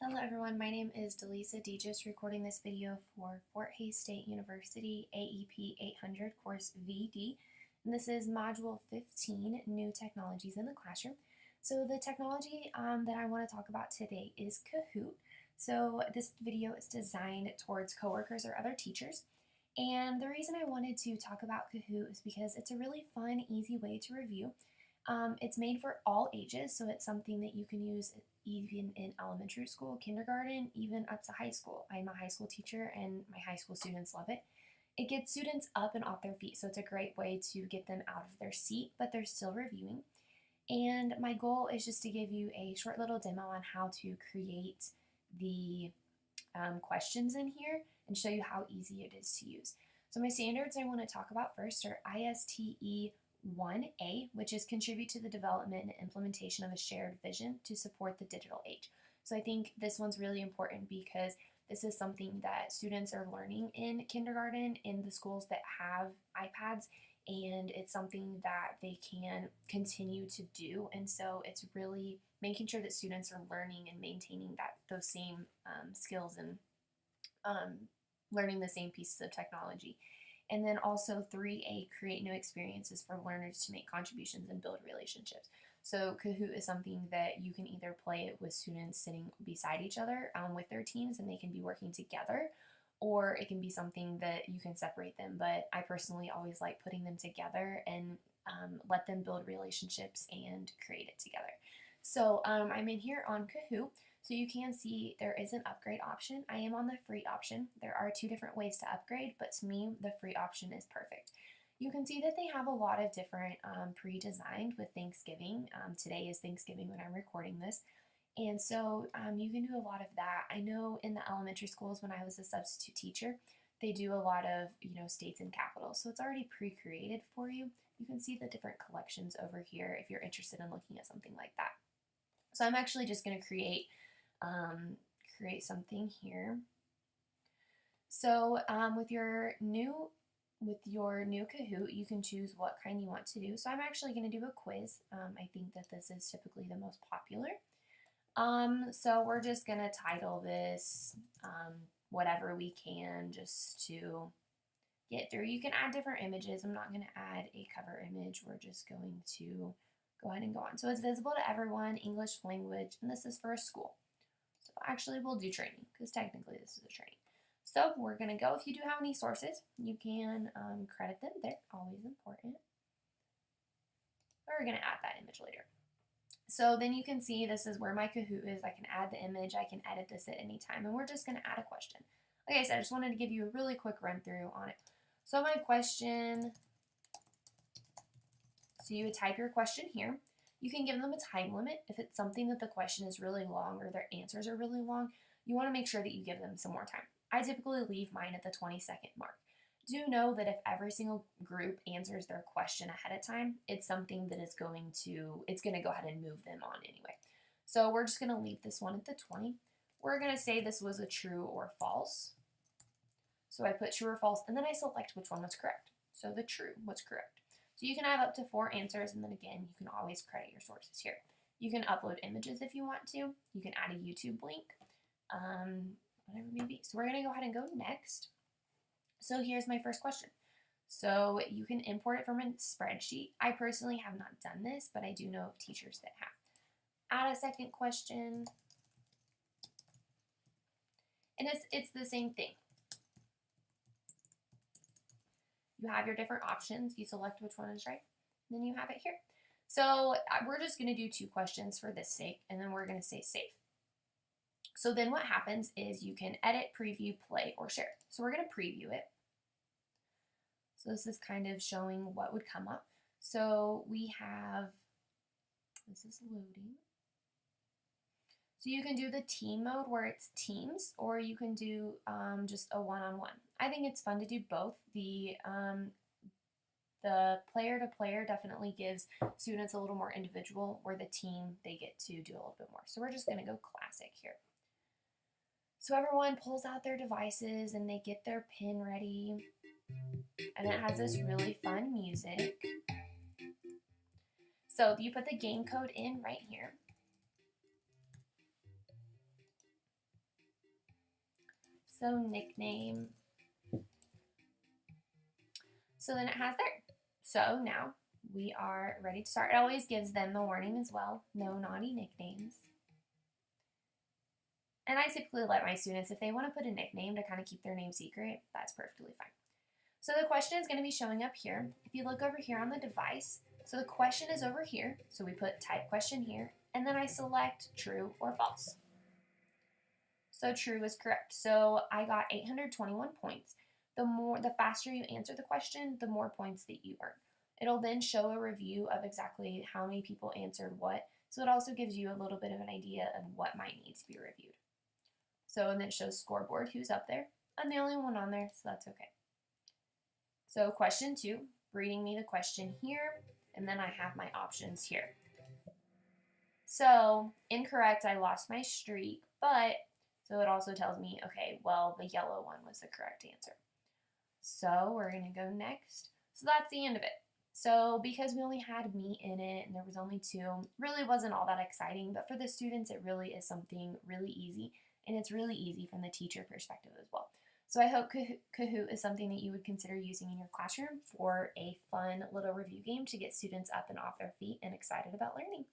Hello everyone, my name is Deges, recording this video for Fort Hays State University AEP800 course VD, and this is Module 15, New Technologies in the Classroom. So the technology that I want to talk about today is Kahoot. So this video is designed towards coworkers or other teachers, and the reason I wanted to talk about Kahoot is because it's a really fun, easy way to review. It's made for all ages, so it's something that you can use even in elementary school, kindergarten, even up to high school. I'm a high school teacher and my high school students love it. It gets students up and off their feet, so it's a great way to get them out of their seat, but they're still reviewing. And my goal is just to give you a short little demo on how to create the questions in here and show you how easy it is to use. So my standards I want to talk about first are ISTE1A, which is contribute to the development and implementation of a shared vision to support the digital age. So I think this one's really important because this is something that students are learning in kindergarten in the schools that have iPads, and it's something that they can continue to do. And so it's really making sure that students are learning and maintaining those same skills and learning the same pieces of technology. And then also 3A, create new experiences for learners to make contributions and build relationships. So Kahoot is something that you can either play it with students sitting beside each other with their teams and they can be working together, or it can be something that you can separate them. But I personally always like putting them together and let them build relationships and create it together. So I'm in here on Kahoot. So you can see there is an upgrade option. I am on the free option. There are two different ways to upgrade, but to me, the free option is perfect. You can see that they have a lot of different pre-designed with Thanksgiving. Today is Thanksgiving when I'm recording this. And so you can do a lot of that. I know in the elementary schools when I was a substitute teacher, they do a lot of, states and capitals. So it's already pre-created for you. You can see the different collections over here if you're interested in looking at something like that. So I'm actually just going to create something here. So with your new Kahoot, you can choose what kind you want to do. So I'm actually going to do a quiz. I think that this is typically the most popular. So we're just going to title this whatever we can just to get through. You can add different images. I'm not going to add a cover image. We're just going to go ahead and go on. So it's visible to everyone, English language, and this is for a school. So actually we'll do training because technically this is a training. So we're going to go. If you do have any sources, you can credit them. They're always important. We're going to add that image later. So then you can see this is where my Kahoot is. I can add the image. I can edit this at any time. And we're just going to add a question. Like I said, I just wanted to give you a really quick run through on it. So my question, so you would type your question here. You can give them a time limit. If it's something that the question is really long or their answers are really long, you want to make sure that you give them some more time. I typically leave mine at the 20-second mark. Do know that if every single group answers their question ahead of time, it's something that is going to go ahead and move them on anyway. So we're just going to leave this one at the 20. We're going to say this was a true or false. So I put true or false, and then I select which one was correct. So the true was correct. So you can have up to 4 answers, and then again, you can always credit your sources here. You can upload images if you want to. You can add a YouTube link, whatever it may be. So we're going to go ahead and go next. So here's my first question. So you can import it from a spreadsheet. I personally have not done this, but I do know of teachers that have. Add a second question. And it's the same thing. You have your different options. You select which one is right. And then you have it here. So we're just going to do 2 questions for this sake, and then we're going to say save. So then what happens is you can edit, preview, play, or share. So we're going to preview it. So this is kind of showing what would come up. So we have, this is loading. So you can do the team mode where it's teams, or you can do just a one-on-one. I think it's fun to do both. The player-to-player definitely gives students a little more individual, where the team, they get to do a little bit more. So we're just going to go classic here. So everyone pulls out their devices and they get their pin ready. And it has this really fun music. So you put the game code in right here. So nickname. So then it has there. So now we are ready to start. It always gives them the warning as well. No naughty nicknames. And I typically let my students, if they want to put a nickname to kind of keep their name secret, that's perfectly fine. So the question is going to be showing up here. If you look over here on the device, so the question is over here. So we put type question here, and then I select true or false. So true is correct. So I got 821 points. The faster you answer the question, the more points that you earn. It'll then show a review of exactly how many people answered what. So it also gives you a little bit of an idea of what might need to be reviewed. So, and then it shows scoreboard, who's up there. I'm the only one on there, so that's okay. So question 2, reading me the question here, and then I have my options here. So incorrect, I lost my streak, but so it also tells me, okay, well, the yellow one was the correct answer. So we're going to go next. So that's the end of it. So because we only had me in it and there was only 2, really wasn't all that exciting, but for the students it really is something really easy, and it's really easy from the teacher perspective as well. So I hope Kahoot is something that you would consider using in your classroom for a fun little review game to get students up and off their feet and excited about learning.